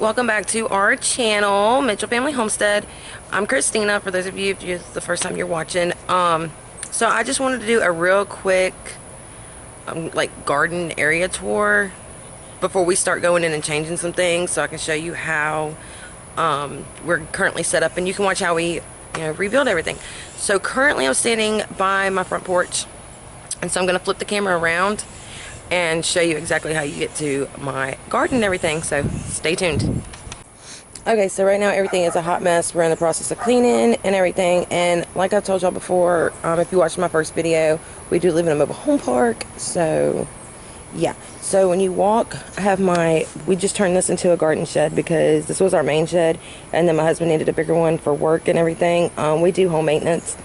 welcome back to our channel, Mitchell Family Homestead. I'm Christina, for those of you, if it's the first time you're watching. So I just wanted to do a real quick like garden area tour before we start going in and changing some things, so I can show you how we're currently set up, and you can watch how we rebuild everything. So currently I'm standing by my front porch, and so I'm going to flip the camera around and show you exactly how you get to my garden and everything, so stay tuned. Okay, so right now everything is a hot mess. We're in the process of cleaning and everything, and like I've told y'all before, if you watched my first video, we do live in a mobile home park. So yeah, so when you walk, we just turned this into a garden shed because this was our main shed, and then my husband needed a bigger one for work and everything. We do home maintenance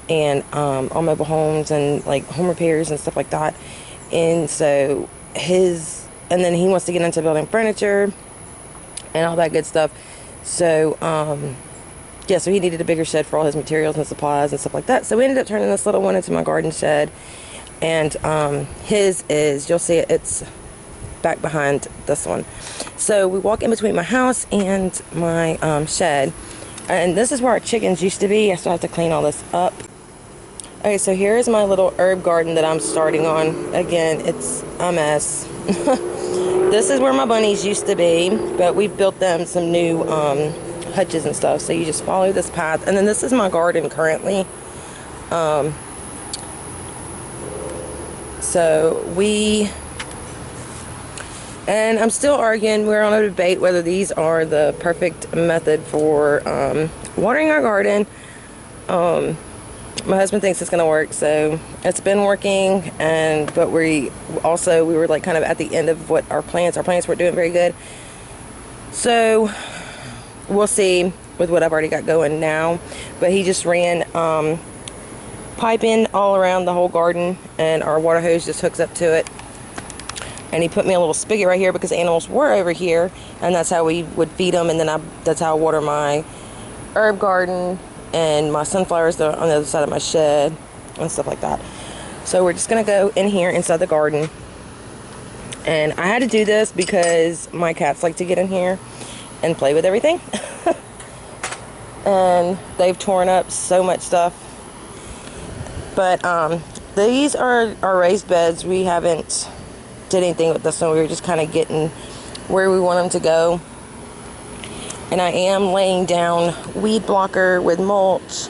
and on mobile homes and like home repairs and stuff like that. And so and then he wants to get into building furniture and all that good stuff. So yeah, so he needed a bigger shed for all his materials and supplies and stuff like that. So we ended up turning this little one into my garden shed. And his is, you'll see it's back behind this one. So we walk in between my house and my shed, and this is where our chickens used to be. I still have to clean all this up. Okay, so here is my little herb garden that I'm starting on. Again, it's a mess. This is where my bunnies used to be, but we've built them some new hutches and stuff. So you just follow this path, and then this is my garden currently. And I'm still arguing, we're on a debate whether these are the perfect method for watering our garden. My husband thinks it's gonna work, so it's been working, but we were like kind of at the end of what our plants weren't doing very good. So we'll see with what I've already got going now. But he just ran piping all around the whole garden, and our water hose just hooks up to it. And he put me a little spigot right here because animals were over here, and that's how we would feed them. And then that's how I water my herb garden and my sunflowers on the other side of my shed and stuff like that. So we're just gonna go in here inside the garden, and I had to do this because my cats like to get in here and play with everything. And they've torn up so much stuff. But these are our raised beds. We haven't did anything with this one. We were just kind of getting where we want them to go. And I am laying down weed blocker with mulch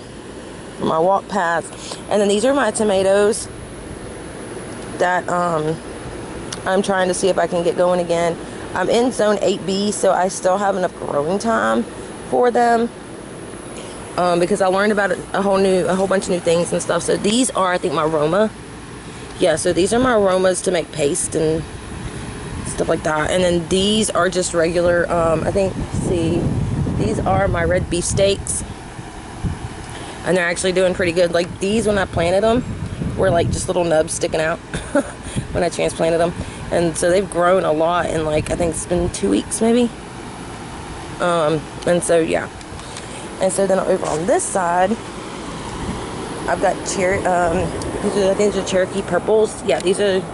for my walk paths. And then these are my tomatoes that I'm trying to see if I can get going again. I'm in zone 8B, so I still have enough growing time for them. Because I learned about a whole bunch of new things and stuff. So these are, I think, my Roma. Yeah, so these are my aromas to make paste and stuff like that. And then these are just regular, these are my red beef steaks, and they're actually doing pretty good. Like these, when I planted them, were like just little nubs sticking out when I transplanted them. And so they've grown a lot in, like, I think it's been 2 weeks maybe. And so yeah. And so then over on this side, I've got I think these are Cherokee purples. Yeah,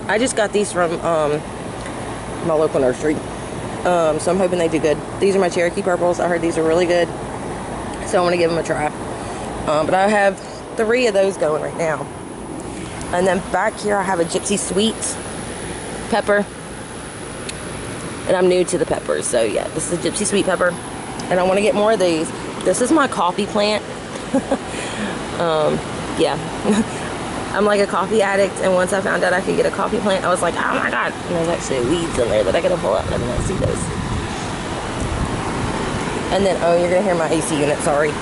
I just got these from my local nursery. So I'm hoping they do good. These are my Cherokee purples. I heard these are really good, so I want to give them a try. But I have 3 of those going right now. And then back here I have a gypsy sweet pepper. And I'm new to the peppers, so yeah, this is a gypsy sweet pepper. And I want to get more of these. This is my coffee plant. Yeah. I'm like a coffee addict, and once I found out I could get a coffee plant, I was like, oh my god. And there's actually weeds in there that I gotta pull up. I did not see those. And then, oh, you're gonna hear my AC unit, sorry.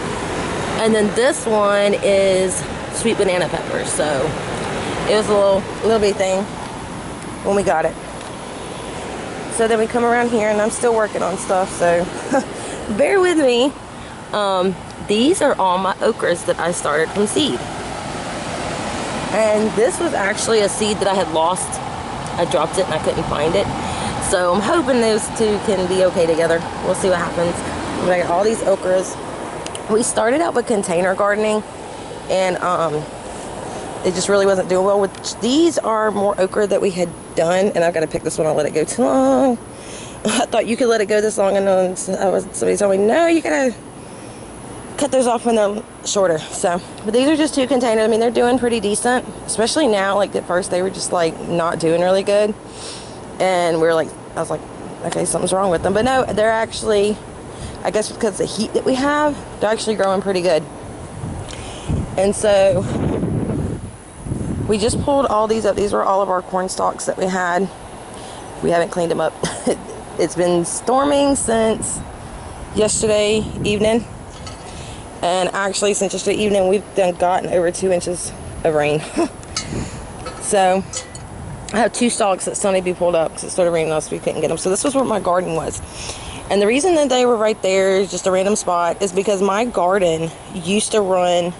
And then this one is sweet banana pepper. So it was a little bitty thing when we got it. So then we come around here, and I'm still working on stuff, so bear with me. These are all my okras that I started from seed. And this was actually a seed that I had lost. I dropped it and I couldn't find it. So I'm hoping those two can be okay together. We'll see what happens. But I got all these okras. We started out with container gardening, and it just really wasn't doing well. These are more okra that we had done, and I've got to pick this one. I'll let it go too long. I thought you could let it go this long, and then somebody told me, no, you gotta cut those off when they're shorter. So, but these are just 2 containers. I mean, they're doing pretty decent, especially now. Like at first they were just like not doing really good, and I was like, okay, something's wrong with them. But no, they're actually, I guess because of the heat that we have, they're actually growing pretty good. And so we just pulled all these up. These were all of our corn stalks that we had. We haven't cleaned them up. It's been storming since yesterday evening. And actually, since yesterday evening, we've gotten over 2 inches of rain. So I have 2 stalks that still need to be pulled up because it started raining last week. We couldn't get them. So this was where my garden was. And the reason that they were right there, just a random spot, is because my garden used to run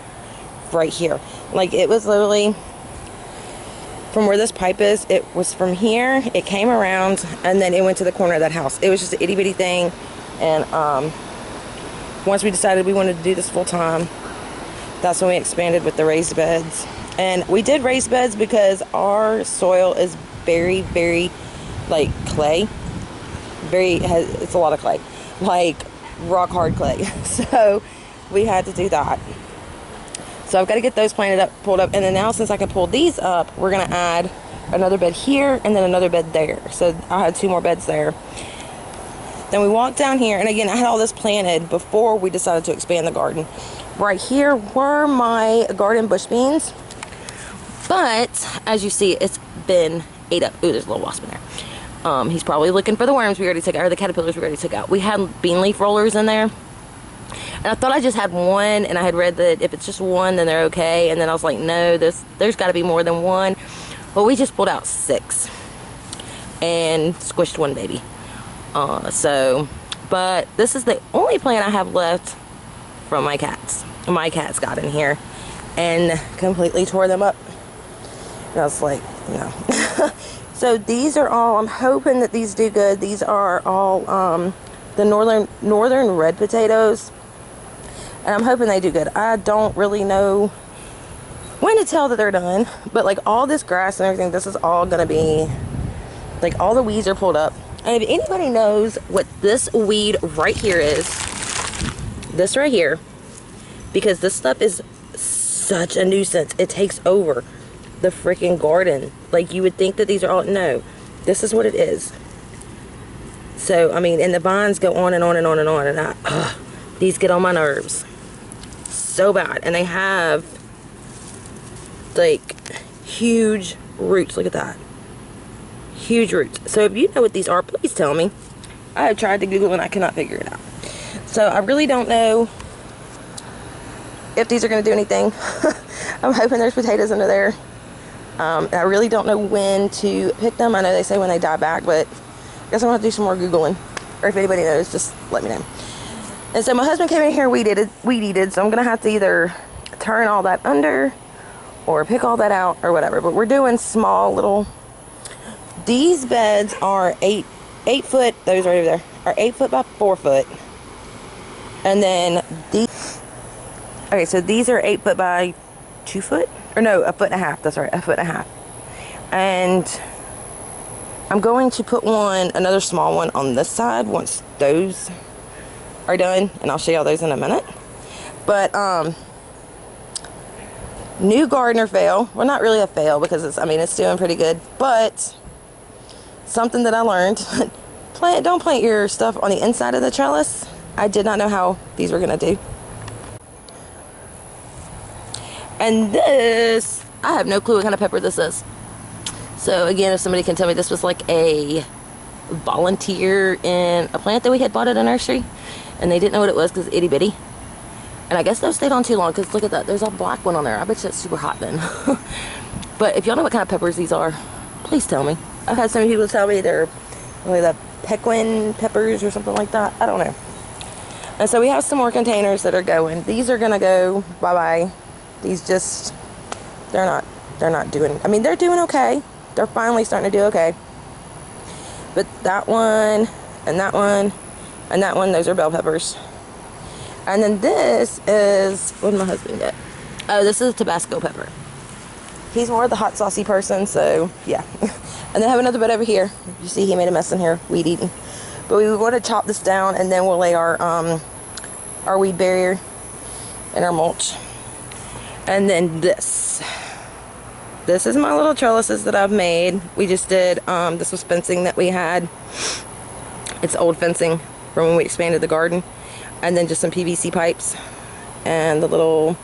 right here. Like, it was literally from where this pipe is. It was from here, it came around, and then it went to the corner of that house. It was just an itty bitty thing. And once we decided we wanted to do this full time, that's when we expanded with the raised beds. And we did raised beds because our soil is very, very like clay. It's a lot of clay, like rock hard clay. So we had to do that. So I've got to get those pulled up, and then now since I can pull these up, we're gonna add another bed here and then another bed there. So I had 2 more beds there. Then we walked down here, and again, I had all this planted before we decided to expand the garden. Right here were my garden bush beans, but as you see, it's been ate up. Ooh, there's a little wasp in there. He's probably looking for the worms we already took out, or the caterpillars we already took out. We had bean leaf rollers in there, and I thought I just had 1, and I had read that if it's just 1, then they're okay. And then I was like, no, there's got to be more than 1. Well, we just pulled out 6 and squished 1 baby. But this is the only plant I have left from my cats. My cats got in here and completely tore them up. And I was like, no. So these are all, I'm hoping that these do good. These are all the northern red potatoes, and I'm hoping they do good. I don't really know when to tell that they're done, but like all this grass and everything, this is all gonna be, like, all the weeds are pulled up. And if anybody knows what this weed right here is, this right here, because this stuff is such a nuisance. It takes over the freaking garden. Like, you would think that these are all, no, this is what it is. So, I mean, and the vines go on and on and on and on, and these get on my nerves so bad. And they have, like, huge roots. Look at that. Huge roots. So if you know what these are, please tell me. I have tried to Google and I cannot figure it out. So I really don't know if these are going to do anything. I'm hoping there's potatoes under there. I really don't know when to pick them. I know they say when they die back, but I guess I'm going to do some more Googling. Or if anybody knows, just let me know. And so my husband came in here weed eated, so I'm going to have to either turn all that under or pick all that out or whatever. But we're doing small little... These beds are 8 foot, those right over there, are 8 foot by 4 foot. And then these, okay, so these are 8 foot by 2 foot? Or no, 1.5 foot, that's right, 1.5 foot. And I'm going to put another small one on this side once those are done. And I'll show y'all those in a minute. But, new gardener fail. Well, not really a fail because it's doing pretty good. But something that I learned, don't plant your stuff on the inside of the trellis. I did not know how these were gonna do. And this, I have no clue what kind of pepper this is. So again, if somebody can tell me, this was like a volunteer in a plant that we had bought at a nursery, and they didn't know what it was because it's itty bitty. And I guess those stayed on too long because look at that, there's a black one on there. I bet you it's super hot then. But if y'all know what kind of peppers these are, please tell me. I've had some people tell me they're like the Pequin peppers or something like that. I don't know. And so we have some more containers that are going. These are gonna go bye-bye. These just, they're not doing, I mean, they're doing okay. They're finally starting to do okay. But that one, and that one, and that one, those are bell peppers. And then this is, what did my husband get? Oh, this is a Tabasco pepper. He's more of the hot saucy person, so yeah. And then I have another bed over here. You see he made a mess in here, weed eating. But we want to chop this down, and then we'll lay our weed barrier and our mulch. And then this is my little trellises that I've made. We just did, this was fencing that we had. It's old fencing from when we expanded the garden. And then just some PVC pipes and the little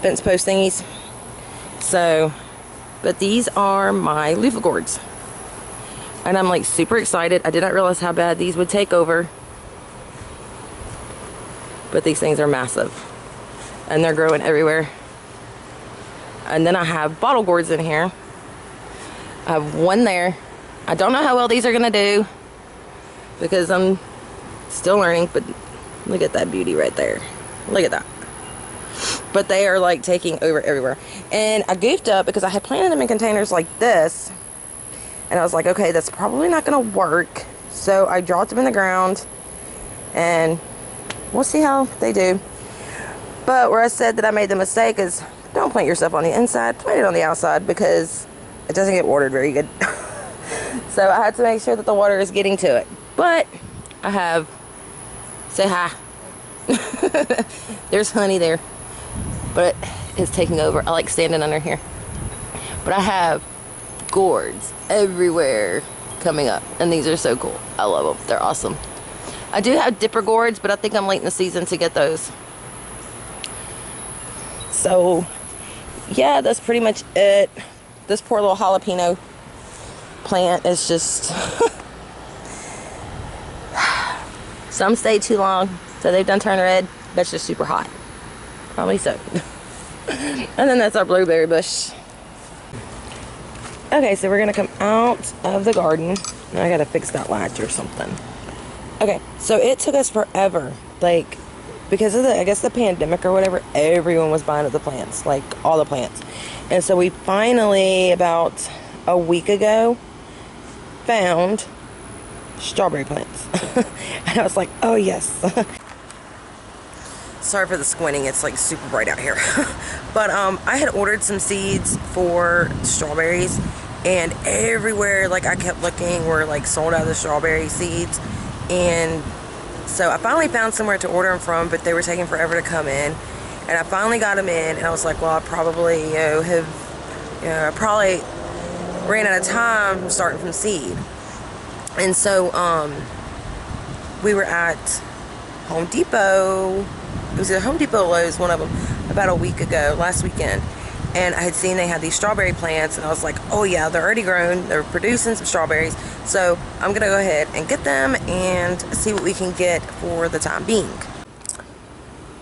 fence post thingies. So, but these are my loofah gourds. And I'm like super excited. I did not realize how bad these would take over. But these things are massive. And they're growing everywhere. And then I have bottle gourds in here. I have one there. I don't know how well these are gonna do because I'm still learning, but look at that beauty right there. Look at that. But they are like taking over everywhere. And I goofed up because I had planted them in containers like this. And I was like, okay, that's probably not gonna work. So I dropped them in the ground and we'll see how they do. But where I said that I made the mistake is don't plant your stuff on the inside, plant it on the outside because it doesn't get watered very good. So I had to make sure that the water is getting to it. But I have, say hi. There's honey there, but it's taking over. I like standing under here. But I have gourds everywhere coming up, and these are so cool. I love them. They're awesome. I do have dipper gourds, but I think I'm late in the season to get those. So yeah, that's pretty much it. This poor little jalapeno plant is just some stayed too long, so they've done turned red. That's just super hot, probably so. And then that's our blueberry bush. Okay, so we're gonna come out of the garden. I gotta fix that latch or something. Okay, so it took us forever, like because of the, I guess the pandemic or whatever, everyone was buying up the plants, like all the plants. And so we finally, about a week ago, found strawberry plants. And I was like, oh yes. Sorry for the squinting, it's like super bright out here. But I had ordered some seeds for strawberries, and everywhere like I kept looking were like sold out of the strawberry seeds. And so I finally found somewhere to order them from, but they were taking forever to come in. And I finally got them in, and I was like, well, I probably, I probably ran out of time starting from seed. And so we were at Home Depot. It was at Home Depot Lowe's, one of them, about a week ago, last weekend. And I had seen they had these strawberry plants, and I was like, oh yeah, they're already grown, they're producing some strawberries, so I'm gonna go ahead and get them and see what we can get for the time being.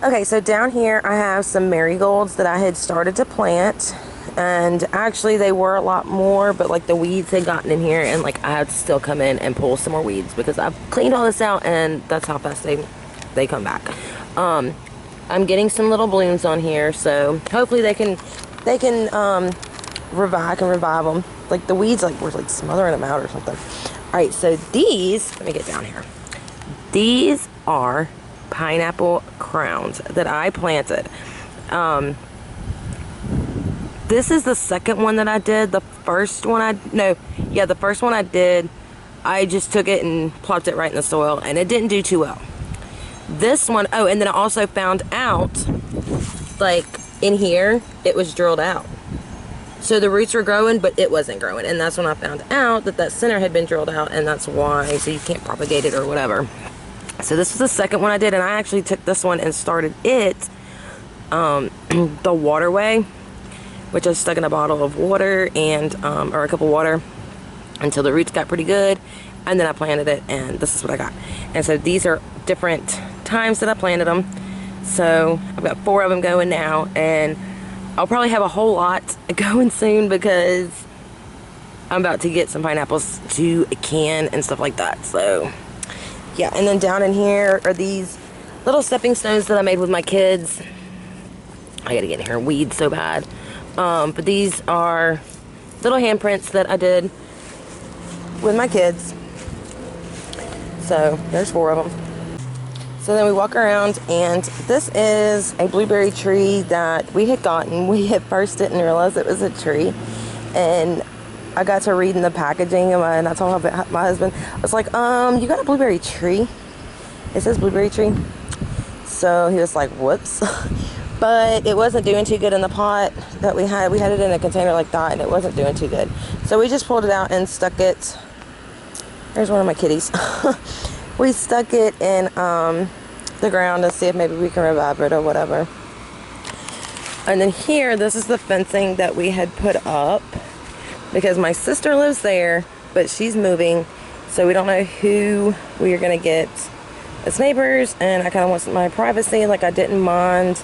Okay, so down here I have some marigolds that I had started to plant, and actually they were a lot more, but like the weeds had gotten in here, and like I had to still come in and pull some more weeds because I've cleaned all this out, and that's how fast they come back. I'm getting some little blooms on here, so hopefully they can revive them. Like the weeds, like we're like smothering them out or something. All right, so these, let me get down here. These are pineapple crowns that I planted. This is the second one that I did. The first one the first one I did, I just took it and plopped it right in the soil, and it didn't do too well. This one, oh, and then I also found out, like in here, it was drilled out. So the roots were growing, but it wasn't growing. And that's when I found out that that center had been drilled out, and that's why, so you can't propagate it or whatever. So this was the second one I did, and I actually took this one and started it, the waterway, which I stuck in a bottle of water and, or a cup of water until the roots got pretty good. And then I planted it, and this is what I got. And so these are different times that I planted them. So I've got 4 of them going now, and I'll probably have a whole lot going soon because I'm about to get some pineapples to a can and stuff like that. So yeah, and then down in here are these little stepping stones that I made with my kids. I gotta get in here and weed so bad. But these are little handprints that I did with my kids. So there's 4 of them. So then we walk around, and this is a blueberry tree that we had gotten. We at first didn't realize it was a tree, and I got to reading the packaging and I told my husband, I was like, you got a blueberry tree? It says blueberry tree. So he was like, whoops. But it wasn't doing too good in the pot that we had. We had it in a container like that and it wasn't doing too good. So we just pulled it out and stuck it. There's one of my kitties. We stuck it in the ground to see if maybe we can revive it or whatever. And then here, this is the fencing that we had put up because my sister lives there, but she's moving. So we don't know who we are going to get as neighbors. And I kind of want my privacy. Like, I didn't mind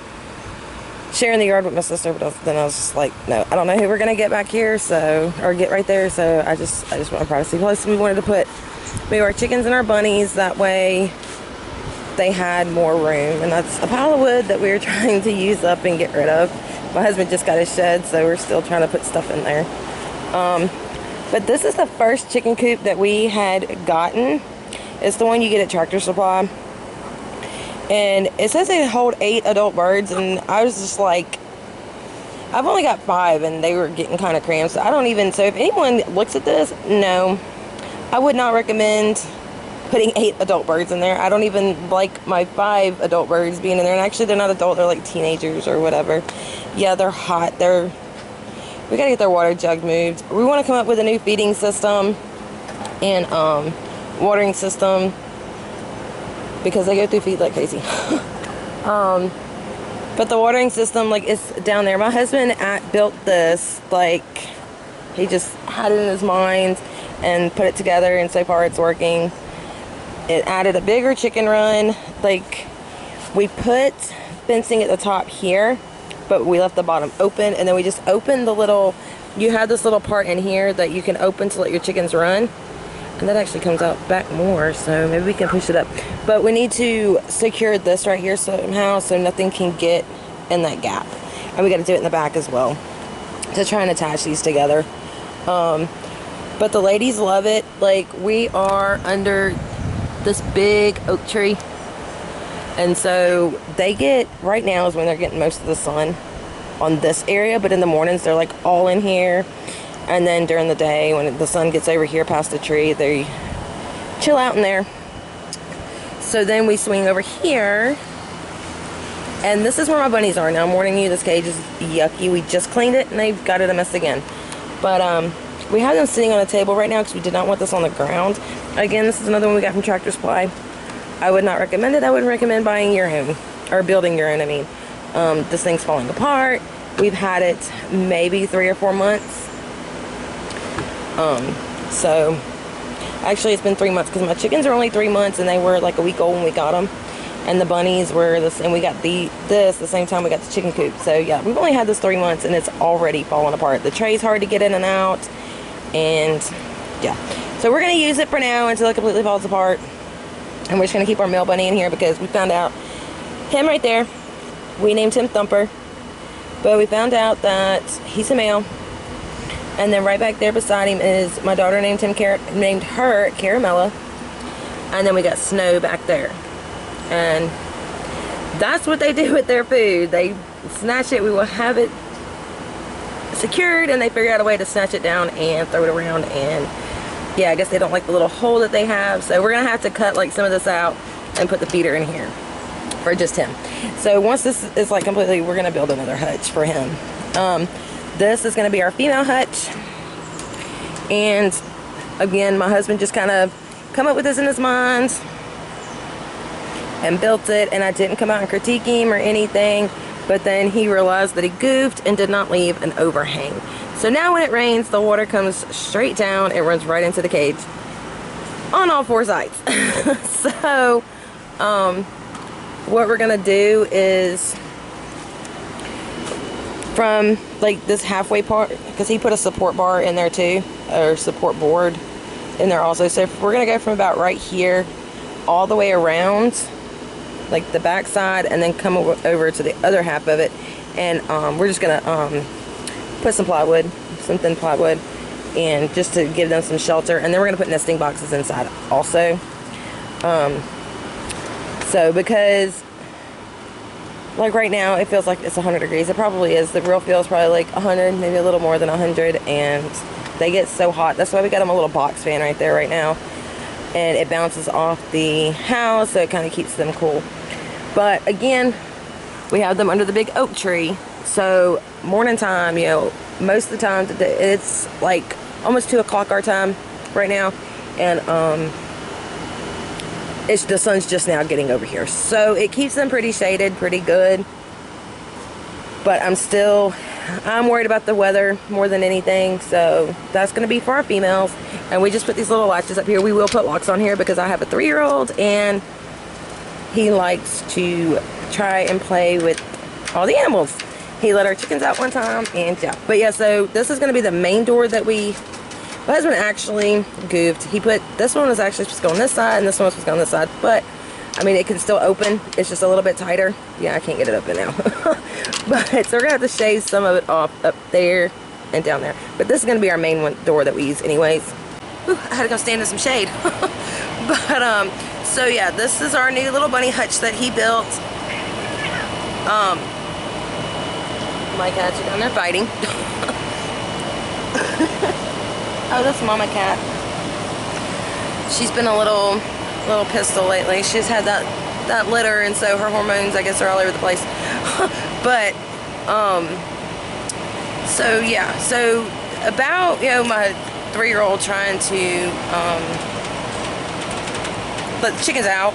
sharing the yard with my sister, but then I was just like, no, I don't know who we're gonna get back here, so, or get right there, so I just want my privacy. Plus, we wanted to put maybe our chickens and our bunnies, that way they had more room. And that's a pile of wood that we were trying to use up and get rid of. My husband just got his shed, so we're still trying to put stuff in there. But this is the first chicken coop that we had gotten. It's the one you get at Tractor Supply. And it says they hold 8 adult birds, and I was just like, I've only got 5, and they were getting kind of cramped. So I don't even, so if anyone looks at this, no, I would not recommend putting 8 adult birds in there. I don't even like my 5 adult birds being in there. And actually, they're not adult, they're like teenagers or whatever. Yeah, they're hot. We gotta get their water jug moved. We want to come up with a new feeding system and watering system, because they go through feed like crazy. But the watering system, like, it's down there. My husband built this, like, he just had it in his mind and put it together, and so far it's working. It added a bigger chicken run. Like, we put fencing at the top here, but we left the bottom open, and then we just opened the little, you have this little part in here that you can open to let your chickens run. And that actually comes out back more, so maybe we can push it up. But we need to secure this right here somehow so nothing can get in that gap. And we got to do it in the back as well to try and attach these together. But the ladies love it. Like, we are under this big oak tree. And so they get, right now is when they're getting most of the sun on this area. But in the mornings, they're like all in here. And then during the day, when the sun gets over here past the tree, they chill out in there. So then we swing over here. And this is where my bunnies are. Now, I'm warning you, this cage is yucky. We just cleaned it, and they've got it a mess again. But we have them sitting on a table right now because we did not want this on the ground. Again, this is another one we got from Tractor Supply. I would not recommend it. I wouldn't recommend buying your own, or building your own, I mean. This thing's falling apart. We've had it maybe 3 or 4 months. So actually it's been 3 months because my chickens are only 3 months and they were like a week old when we got them, and the bunnies were this, and we got this the same time we got the chicken coop. So yeah, we've only had this 3 months and it's already falling apart. The tray's hard to get in and out, and yeah, so we're gonna use it for now until it completely falls apart. And we're just gonna keep our male bunny in here because we found out him right there, we named him Thumper, but we found out that he's a male. And then right back there beside him is my daughter, named her Caramella. And then we got Snow back there. And that's what they do with their food. They snatch it. We will have it secured, and they figure out a way to snatch it down and throw it around. And yeah, I guess they don't like the little hole that they have. So we're going to have to cut like some of this out and put the feeder in here for just him. So once this is like completely, we're going to build another hutch for him. This is going to be our female hutch. And again, my husband just kind of come up with this in his mind and built it, and I didn't come out and critique him or anything, but then he realized that he goofed and did not leave an overhang. So now when it rains, the water comes straight down and runs right into the cage on all 4 sides. So what we're gonna do is, from like this halfway part, because he put a support bar in there too, or support board in there also. So we're gonna go from about right here all the way around, like the back side, and then come over to the other half of it. And we're just gonna put some plywood, some thin plywood, and just to give them some shelter. And then we're gonna put nesting boxes inside also. So because like right now it feels like it's 100 degrees. It probably is. The real feel is probably like 100, maybe a little more than 100. And They get so hot. That's why we got them a little box fan right there right now. And it bounces off the house, so it kind of keeps them cool. But again, we have them under the big oak tree. So morning time, you know, most of the time it's like almost 2 o'clock our time right now. And the sun's just now getting over here. So it keeps them pretty shaded, pretty good. But I'm worried about the weather more than anything. So that's going to be for our females. And we just put these little latches up here. We will put locks on here because I have a 3-year-old and he likes to try and play with all the animals. He let our chickens out one time and yeah. But yeah, so this is going to be the main door that my husband actually goofed. He put, this one was actually supposed to go on this side and this one was supposed to go on this side. But I mean, it can still open. It's just a little bit tighter. Yeah, I can't get it open now. But so we're going to have to shave some of it off up there and down there. But this is going to be our main door that we use anyways. Whew, I had to go stand in some shade. But, so yeah, this is our new little bunny hutch that he built. My cats are down there fighting. Oh, that's Mama Cat. She's been a little pistol lately. She's had that litter, and so her hormones, I guess, are all over the place. But so yeah, so about, you know, my 3-year-old trying to let the chickens out,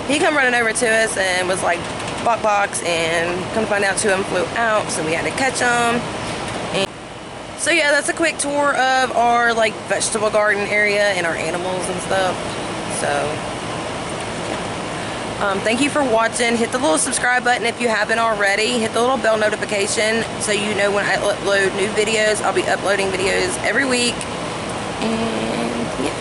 he come running over to us and was like box, and come to find out 2 of them flew out, so we had to catch them. And so yeah, that's a quick tour of our like vegetable garden area and our animals and stuff. So thank you for watching. Hit the little subscribe button if you haven't already. Hit the little bell notification so you know when I upload new videos. I'll be uploading videos every week. And yeah,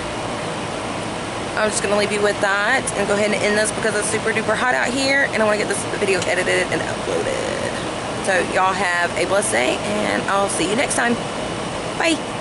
I'm just going to leave you with that and go ahead and end this because it's super duper hot out here and I want to get this video edited and uploaded. So y'all have a blessed day and I'll see you next time. Bye.